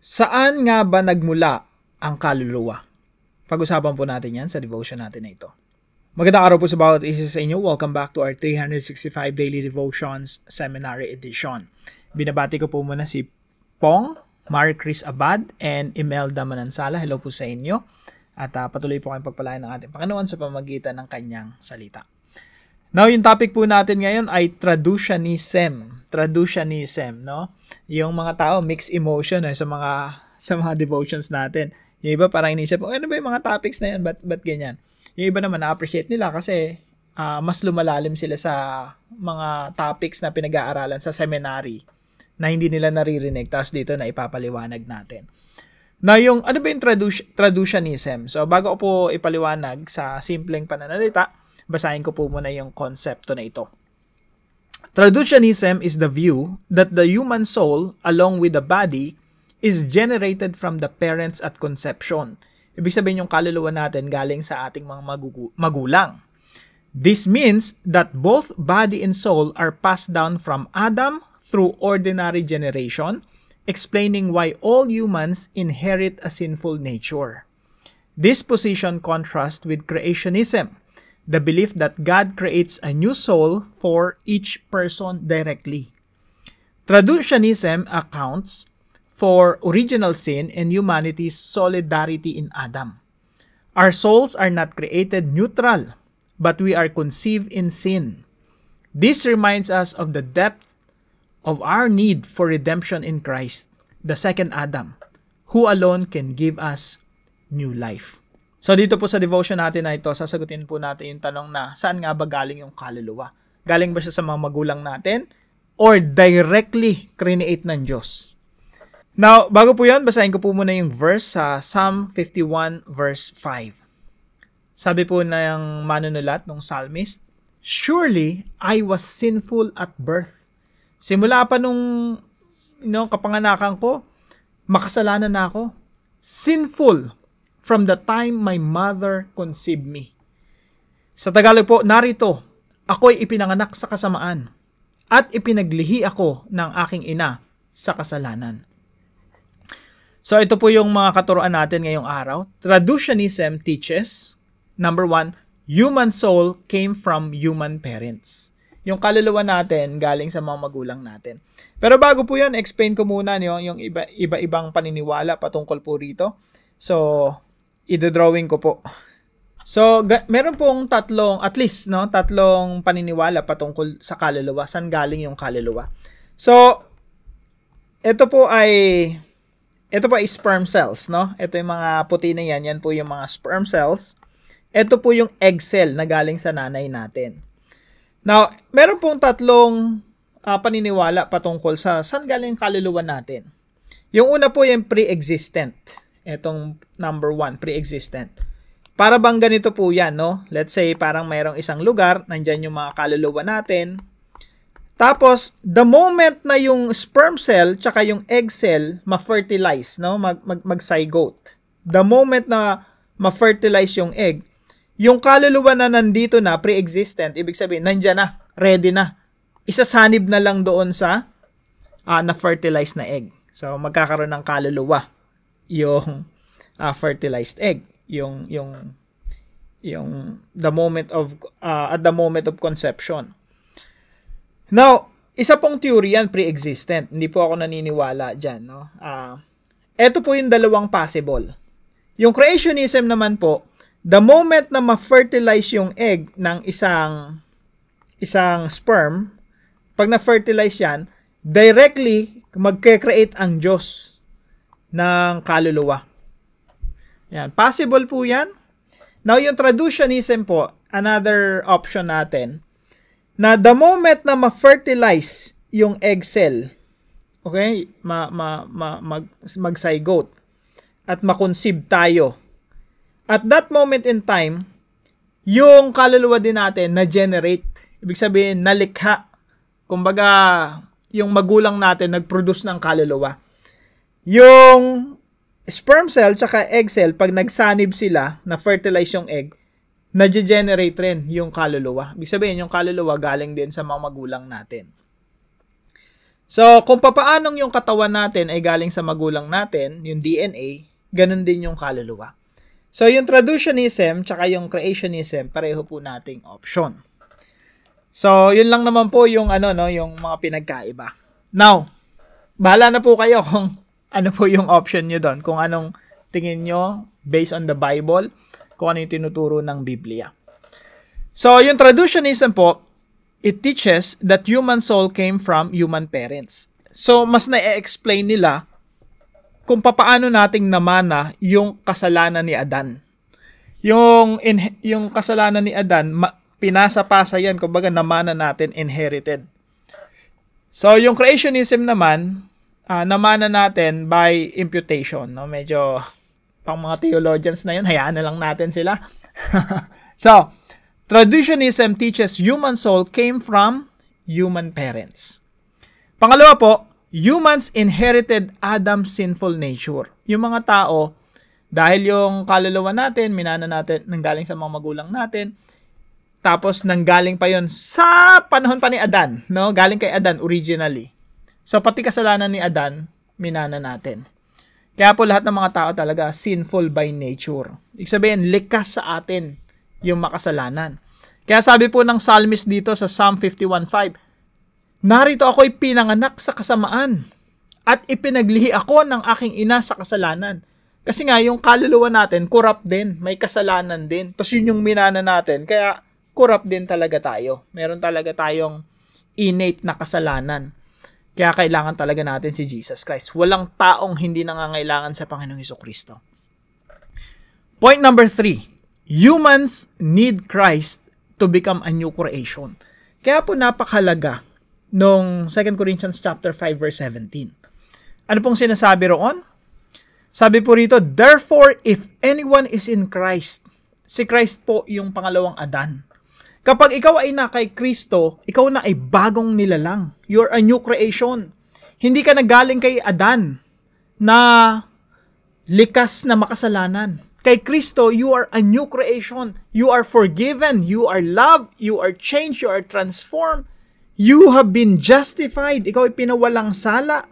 Saan nga ba nagmula ang kaluluwa? Pag-usapan po natin yan sa devotion natin na ito. Magandang araw po sa bawat isa sa inyo. Welcome back to our 365 Daily Devotions Seminary Edition. Binabati ko po muna si Pong, Marie Chris Abad, and Imelda Manansala. Hello po sa inyo. At patuloy po kayong pagpalain ng ating Panginoon sa pamagitan ng kanyang salita. Now, yung topic po natin ngayon ay traducianism. Traducianism, no? Yung mga tao, mixed emotion sa mga devotions natin. Yung iba parang inisip, ano ba yung mga topics na yan? Ba't ganyan? Yung iba naman na-appreciate nila kasi mas lumalalim sila sa mga topics na pinag-aaralan sa seminary na hindi nila naririnig. Tapos dito na ipapaliwanag natin. Na yung, ano ba yung traducianism? So, bago ko po ipaliwanag sa simpleng pananalita, basahin ko po muna yung konsepto na ito. Traducianism is the view that the human soul, along with the body, is generated from the parents at conception. Ibig sabihin yung kaluluwa natin galing sa ating mga magulang. This means that both body and soul are passed down from Adam through ordinary generation, explaining why all humans inherit a sinful nature. This position contrasts with creationism, the belief that God creates a new soul for each person directly. Traducianism accounts for original sin and humanity's solidarity in Adam. Our souls are not created neutral, but we are conceived in sin. This reminds us of the depth of our need for redemption in Christ, the second Adam, who alone can give us new life. So dito po sa devotion natin na ito, sasagutin po natin yung tanong na saan nga ba galing yung kaluluwa? Galing ba siya sa mga magulang natin or directly create ng Diyos? Now, bago po yan, basahin ko po muna yung verse sa Psalm 51 verse 5. Sabi po ng manunulat ng psalmist, "Surely I was sinful at birth." Simula pa nung kapanganakan ko, makasalanan na ako. Sinful from the time my mother conceived me. Sa Tagalog po, narito, ako'y ipinanganak sa kasamaan at ipinaglihi ako ng aking ina sa kasalanan. So ito po yung mga katuruan natin ngayong araw. Traducianism teaches, number 1, human soul came from human parents. Yung kaluluwa natin galing sa mga magulang natin. Pero bago po yun, explain ko muna yung iba-ibang paniniwala patungkol po rito. So, i-drawing ko po. So, meron pong tatlong paniniwala patungkol sa kaluluwa. Saan galing yung kaluluwa? So, ito po ay sperm cells, no? Ito yung mga puti na yan. Yan po yung mga sperm cells. Ito po yung egg cell na galing sa nanay natin. Now, meron pong tatlong paniniwala patungkol sa saan galing yung kaluluwa natin. Yung una po yung pre-existent. Etong number 1, pre-existent. Para bang ganito po yan, no? Let's say, parang mayroong isang lugar, nandyan yung mga kaluluwa natin. Tapos, the moment na yung sperm cell, tsaka yung egg cell, ma-fertilize, no? Mag-zygote. The moment na ma-fertilize yung egg, yung kaluluwa na nandito na, pre-existent, ibig sabihin, nandyan na, ready na. Isasanib na lang doon sa na-fertilize na egg. So, magkakaroon ng kaluluwa yung fertilized egg, yung the moment of at the moment of conception. Now, isa pong theory yan, pre-existent. Hindi po ako naniniwala diyan, no? Ito po yung dalawang possible. Yung creationism naman po, the moment na ma-fertilize yung egg ng isang sperm, pag na-fertilize yan, directly magke-create ang Diyos ng kaluluwa. Yan. Possible po yan. Now, yung traducianism po, another option natin, na the moment na ma-fertilize yung egg cell, okay, mag-zygote, at ma-conceive tayo, at that moment in time, yung kaluluwa din natin na-generate. Ibig sabihin, nalikha. Kumbaga, yung magulang natin nag-produce ng kaluluwa. Yung sperm cell tsaka egg cell, pag nagsanib sila, na-fertilize yung egg, na-generate rin yung kaluluwa. Ibig sabihin, yung kaluluwa galing din sa mga magulang natin. So, kung papaanong yung katawan natin ay galing sa magulang natin, yung DNA, ganun din yung kaluluwa. So, yung traducianism tsaka yung creationism, pareho po nating option. So, yun lang naman po yung yung mga pinagkaiba. Now, bahala na po kayo kung ano po yung option nyo doon, kung anong tingin nyo based on the Bible, kung ano yung tinuturo ng Biblia. So, yung traducianism po, it teaches that human soul came from human parents. So, mas na-explain nila kung papaano nating namana yung kasalanan ni Adan. Yung kasalanan ni Adan, pinasa-pasa yan, kumbaga namana natin, inherited. So, yung creationism naman, namana natin by imputation. No? Medyo, pang mga theologians na yun, hayaan na lang natin sila. So, traditionism teaches human soul came from human parents. Pangalawa po, humans inherited Adam's sinful nature. Yung mga tao, dahil yung kaluluwa natin, minana natin, nanggaling sa mga magulang natin, tapos nanggaling pa yon sa panahon pa ni Adan, no? Galing kay Adan originally. So pati kasalanan ni Adan, minana natin. Kaya po lahat ng mga tao talaga sinful by nature. Ibig sabihin, likas sa atin yung makasalanan. Kaya sabi po ng psalmist dito sa Psalm 51:5, narito ako'y pinanganak sa kasamaan at ipinaglihi ako ng aking ina sa kasalanan. Kasi nga, yung kaluluwa natin, corrupt din. May kasalanan din. Tapos yun yung minana natin. Kaya corrupt din talaga tayo. Meron talaga tayong innate na kasalanan. Kaya kailangan talaga natin si Jesus Christ. Walang taong hindi nangangailangan sa Panginoong Hesukristo. Point number 3. Humans need Christ to become a new creation. Kaya po napakahalaga nung 2 Corinthians chapter 5 verse 17. Ano pong sinasabi roon? Sabi po rito, therefore, if anyone is in Christ, si Christ po yung pangalawang Adan. Kapag ikaw ay na kay Kristo, ikaw na ay bagong nilalang. You're a new creation. Hindi ka nagaling kay Adan na likas na makasalanan. Kay Kristo, you are a new creation. You are forgiven. You are loved. You are changed. You are transformed. You have been justified. Ikaw ay pinawalang sala.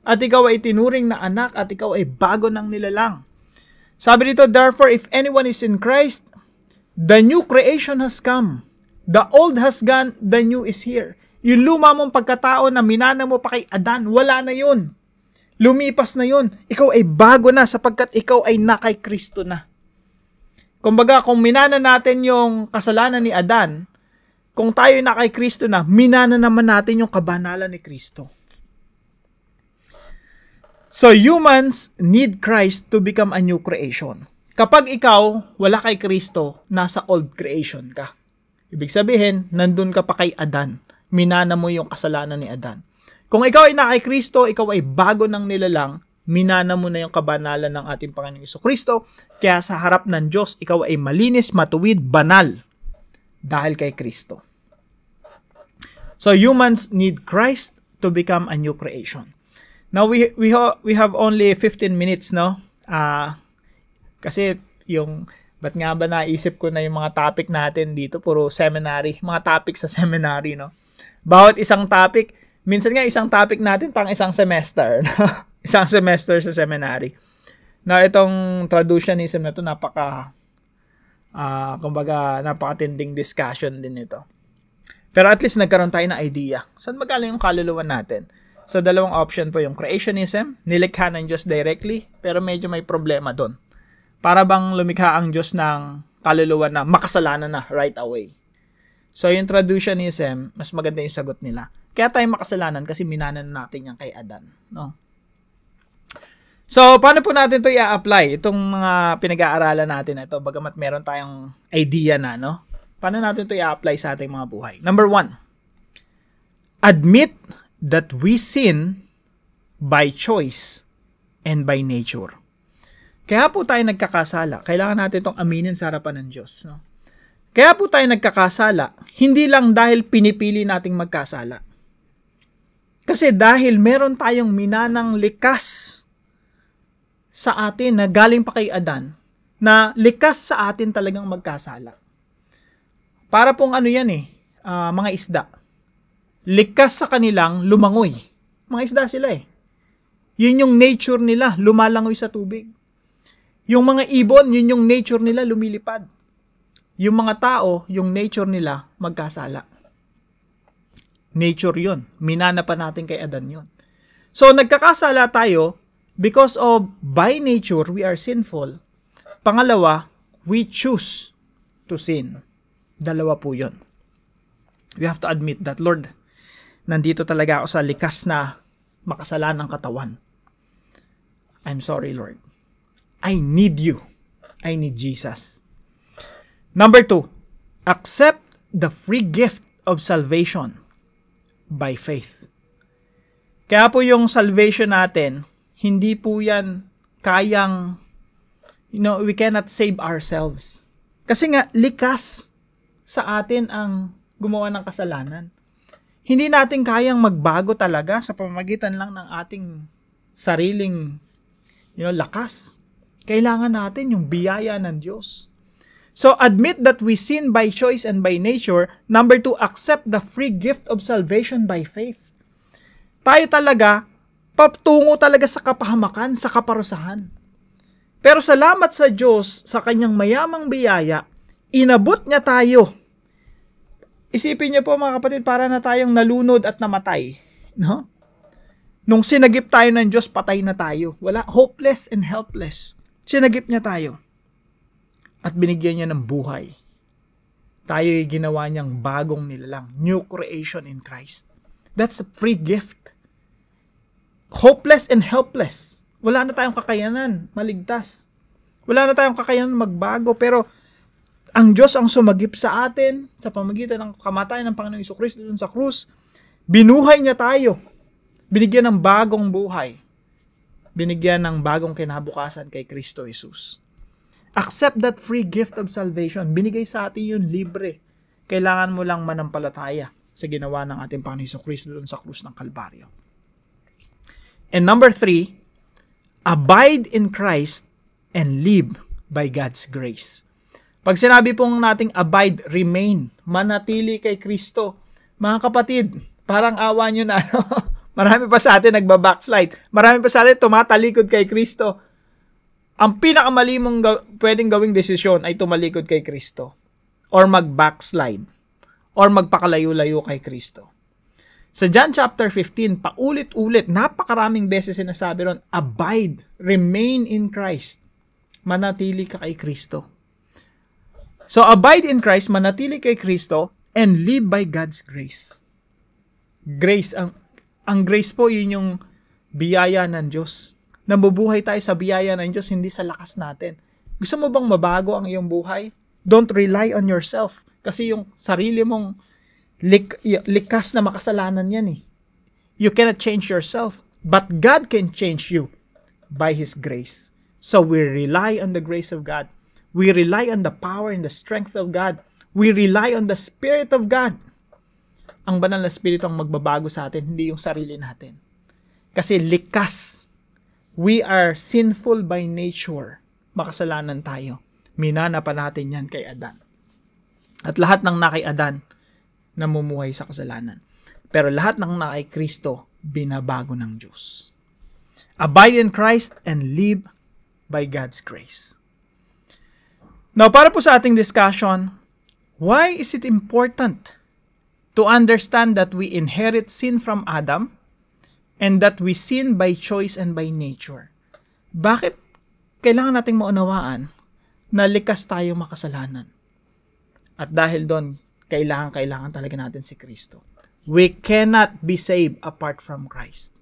At ikaw ay tinuring na anak. At ikaw ay bago ng nilalang. Sabi dito, therefore, if anyone is in Christ, the new creation has come. The old has gone, the new is here. Yung luma mong pagkatao na minana mo pa kay Adan, wala na yun. Lumipas na yun. Ikaw ay bago na sapagkat ikaw ay na kay Kristo na. Kumbaga, kung minana natin yung kasalanan ni Adan, kung tayo na kay Kristo na, minana naman natin yung kabanalan ni Kristo. So, humans need Christ to become a new creation. Kapag ikaw, wala kay Kristo, nasa old creation ka. Ibig sabihin, nandun ka pa kay Adan. Minana mo yung kasalanan ni Adan. Kung ikaw ay na kay Kristo, ikaw ay bago ng nilalang, minana mo na yung kabanalan ng ating Panginoong Hesukristo. Kaya sa harap ng Diyos, ikaw ay malinis, matuwid, banal. Dahil kay Kristo. So, humans need Christ to become a new creation. Now, we have only 15 minutes, no? Kasi ba't nga ba naisip ko na yung mga topic natin dito, puro seminary, mga topic sa seminary, no? Bawat isang topic, minsan nga isang topic natin pang isang semester, no? Isang semester sa seminary. Na itong traducianism na to kumbaga, napakatinding discussion din ito. Pero at least nagkaroon tayo ng idea. Saan magaling yung kaluluwa natin? So, dalawang option po yung creationism, nilikha ng Diyos directly, pero medyo may problema doon. Para bang lumikha ang Diyos ng kaluluwa na makasalanan na right away. So, yung traducianism, mas maganda yung sagot nila. Kaya tayo makasalanan kasi minanan natin yan kay Adan. No? So, paano po natin ito i-apply? Itong mga pinag-aaralan natin na ito, bagamat meron tayong idea na, no? Paano natin ito i-apply sa ating mga buhay? Number 1, admit that we sin by choice and by nature. Kaya po tayo nagkakasala. Kailangan natin itong aminin sa harapan ng Diyos. No? Kaya po tayo nagkakasala, hindi lang dahil pinipili nating magkasala. Kasi dahil meron tayong minanang likas sa atin na galing pa kay Adan, na likas sa atin talagang magkasala. Para pong ano yan mga isda. Likas sa kanilang lumangoy. Mga isda sila eh. Yun yung nature nila, lumalangoy sa tubig. Yung mga ibon, yun yung nature nila, lumilipad. Yung mga tao, yung nature nila, magkasala. Nature yun. Minana pa natin kay Adan yun. So, nagkakasala tayo because of by nature, we are sinful. Pangalawa, we choose to sin. Dalawa po yun. We have to admit that, Lord, nandito talaga ako sa likas na makasalanang katawan. I'm sorry, Lord. I need you. I need Jesus. Number 2, accept the free gift of salvation by faith. Kaya po yung salvation natin, hindi po yan kayang, we cannot save ourselves. Kasi nga, likas sa atin ang gumawa ng kasalanan. Hindi natin kayang magbago talaga sa pamamagitan lang ng ating sariling lakas. Kailangan natin yung biyaya ng Diyos. So, admit that we sin by choice and by nature. Number 2, accept the free gift of salvation by faith. Tayo talaga, patungo talaga sa kapahamakan, sa kaparusahan. Pero salamat sa Diyos, sa kanyang mayamang biyaya, inabot niya tayo. Isipin niyo po mga kapatid, para na tayong nalunod at namatay. No? Nung sinagip tayo ng Diyos, patay na tayo. Wala, hopeless and helpless. Sinagip niya tayo. At binigyan niya ng buhay. Tayo'y ginawa niyang bagong nilalang. New creation in Christ. That's a free gift. Hopeless and helpless. Wala na tayong kakayanan maligtas. Wala na tayong kakayanan magbago. Pero ang Diyos ang sumagip sa atin sa pamamagitan ng kamatayan ng Panginoong Jesucristo doon sa krus. Binuhay niya tayo. Binigyan ng bagong buhay. Binigyan ng bagong kinabukasan kay Kristo Jesus. Accept that free gift of salvation. Binigay sa atin yun libre. Kailangan mo lang manampalataya sa ginawa ng ating Panginoong Jesucristo doon sa krus ng Kalbaryo. And number 3, abide in Christ and live by God's grace. Pag sinabi pong nating abide, remain, manatili kay Kristo, mga kapatid, parang awa nyo na, marami pa sa atin nagbabackslide. Marami pa sa atin tumatalikod kay Kristo. Ang pinakamali mong pwedeng gawing desisyon ay tumalikod kay Kristo. Or mag-backslide. Or magpakalayo-layo kay Kristo. Sa John chapter 15, paulit-ulit, napakaraming beses sinasabi ron, abide, remain in Christ. Manatili ka kay Kristo. So, abide in Christ, manatili kay Kristo, and live by God's grace. Grace, ang grace po, yun yung biyaya ng Diyos. Nabubuhay tayo sa biyaya ng Diyos, hindi sa lakas natin. Gusto mo bang mabago ang iyong buhay? Don't rely on yourself. Kasi yung sarili mong likas na makasalanan yan eh. You cannot change yourself. But God can change you by His grace. So we rely on the grace of God. We rely on the power and the strength of God. We rely on the Spirit of God. Ang banal na Espiritu ang magbabago sa atin, hindi yung sarili natin. Kasi likas. We are sinful by nature. Makasalanan tayo. Minana pa natin yan kay Adan. At lahat ng na kay Adan, namumuhay sa kasalanan. Pero lahat ng na kay Kristo, binabago ng Diyos. Abide in Christ and live by God's grace. Now, para po sa ating discussion, why is it important to understand that we inherit sin from Adam and that we sin by choice and by nature? Bakit kailangan nating maunawaan na likas tayo makasalanan? At dahil doon, kailangan talaga natin si Kristo. We cannot be saved apart from Christ.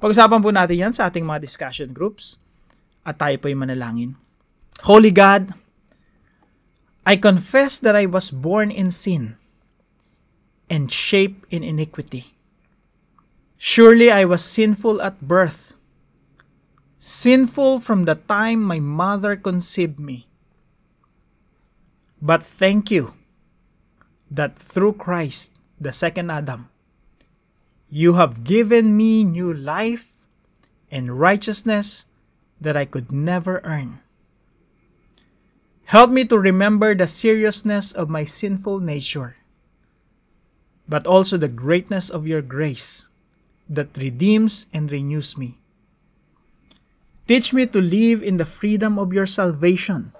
Pag-usapan po natin yan sa ating mga discussion groups at tayo po'y manalangin. Holy God, I confess that I was born in sin and shaped in iniquity. Surely I was sinful at birth, sinful from the time my mother conceived me. But thank you that through Christ, the second Adam, you have given me new life and righteousness that I could never earn. Help me to remember the seriousness of my sinful nature, but also the greatness of your grace that redeems and renews me. Teach me to live in the freedom of your salvation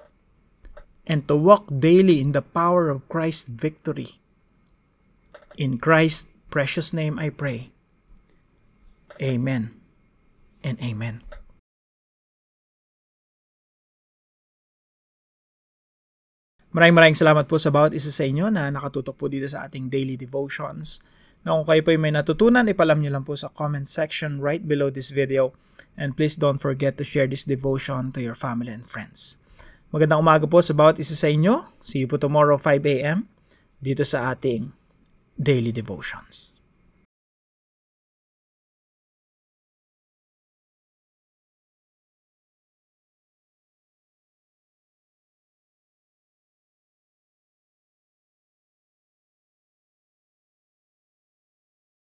and to walk daily in the power of Christ's victory. In Christ's precious name I pray. Amen and amen. Maraming salamat po sa bawat isa sa inyo na nakatutok po dito sa ating daily devotions. Na kung kayo po may natutunan, ipalam nyo lang po sa comment section right below this video. And please don't forget to share this devotion to your family and friends. Magandang umaga po sa bawat isa sa inyo. See you po tomorrow 5 a.m. dito sa ating daily devotions.